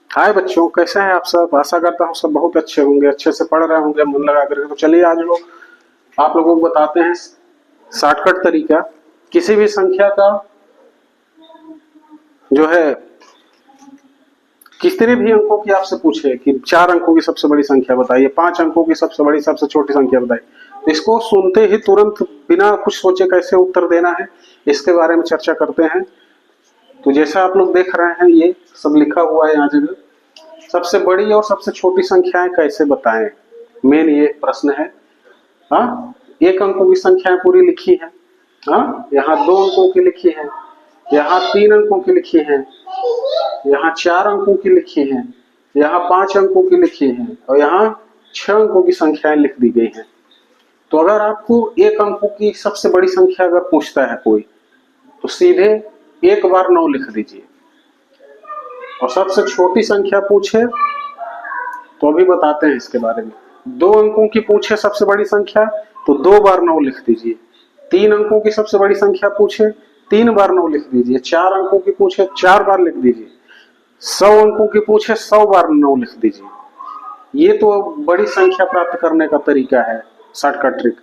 हाय बच्चों, कैसे हैं आप सब। आशा करता हूँ सब बहुत अच्छे होंगे, अच्छे से पढ़ रहे होंगे मन लगा करके। तो चलिए आज लोग आप लोगों को बताते हैं शॉर्टकट तरीका किसी भी संख्या का जो है कितने भी अंकों की आपसे पूछे कि 4 अंकों की सबसे बड़ी संख्या बताइए, 5 अंकों की सबसे बड़ी सबसे छोटी संख्या बताइए, तो इसको सुनते ही तुरंत बिना कुछ सोचे कैसे उत्तर देना है इसके बारे में चर्चा करते हैं। तो जैसा आप लोग देख रहे हैं ये सब लिखा हुआ है यहाँ जगह, सबसे बड़ी और सबसे छोटी संख्याएं कैसे बताएं, मेन ये प्रश्न है। हाँ, 1 अंकों की संख्याएं पूरी लिखी है, हाँ, यहाँ 2 अंकों की लिखी है, यहाँ 3 अंकों की लिखी है, यहाँ 4 अंकों की लिखी है, यहाँ 5 अंकों की लिखी है और यहाँ 6 अंकों की संख्याएं लिख दी गई हैं। तो अगर आपको 1 अंकों की सबसे बड़ी संख्या अगर पूछता है कोई, तो सीधे 1 बार 9 लिख दीजिए। और सबसे छोटी संख्या पूछे तो अभी बताते हैं इसके बारे में। 2 अंकों की पूछे सबसे बड़ी संख्या तो 2 बार 9 लिख दीजिए। 3 अंकों की सबसे बड़ी संख्या पूछे 3 बार 9 लिख दीजिए। 4 अंकों की पूछे 4 बार लिख दीजिए। 100 अंकों की पूछे 100 बार 9 लिख दीजिए। ये तो बड़ी संख्या प्राप्त करने का तरीका है, शॉर्टकट ट्रिक।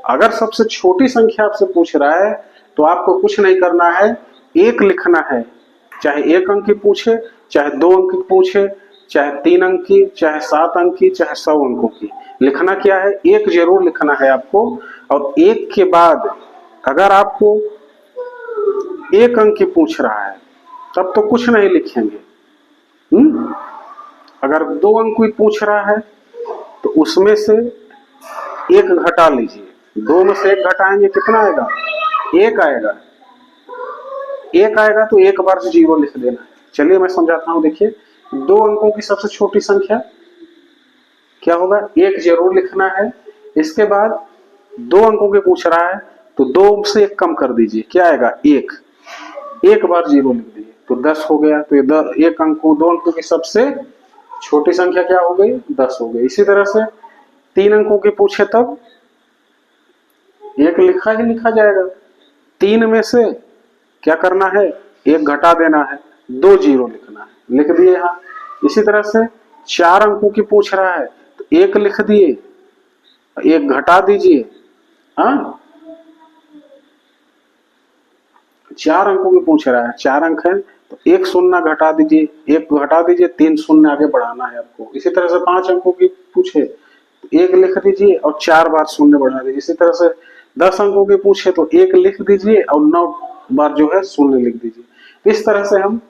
अगर सबसे छोटी संख्या आपसे पूछ रहा है तो आपको कुछ नहीं करना है, 1 लिखना है। चाहे 1 अंक की पूछे, चाहे 2 अंक की पूछे, चाहे 3 अंक की, चाहे 7 अंक की, चाहे 100 अंकों की, लिखना क्या है, 1 जरूर लिखना है आपको। और 1 के बाद अगर आपको 1 अंक की पूछ रहा है तब तो कुछ नहीं लिखेंगे। अगर 2 अंक की पूछ रहा है तो उसमें से 1 घटा लीजिए। 2 में से 1 घटाएंगे कितना आएगा, 1 आएगा। 1 आएगा तो 1 बार 0 लिख देना है। चलिए मैं समझाता हूं। देखिए 2 अंकों की सबसे छोटी संख्या क्या होगा, 1 जरूर लिखना है। इसके बाद 2 अंकों के पूछ रहा है तो 2 से 1 कम कर दीजिए, क्या आएगा 1। 1 बार 0 लिख दीजिए तो 10 हो गया। तो ये 2 अंकों की सबसे छोटी संख्या क्या हो गई, 10 हो गई। इसी तरह से 3 अंकों के पूछे तब 1 लिखा ही लिखा जाएगा। 3 में से क्या करना है, 1 घटा देना है, 2 0 लिखना है, लिख दिए यहाँ। इसी तरह से 4 अंकों की पूछ रहा है तो 1 लिख दिए, 1 घटा दीजिए। हाँ, 4 अंकों की पूछ रहा है, 4 अंक है तो 1 शून्य घटा दीजिए, 1 घटा दीजिए, 3 शून्य आगे बढ़ाना है आपको। इसी तरह से 5 अंकों की पूछे तो 1 लिख दीजिए और 4 बार शून्य बढ़ा दीजिए। इसी तरह से 10 अंकों के पूछे तो 1 लिख दीजिए और 9 बार जो है शून्य लिख दीजिए। इस तरह से हम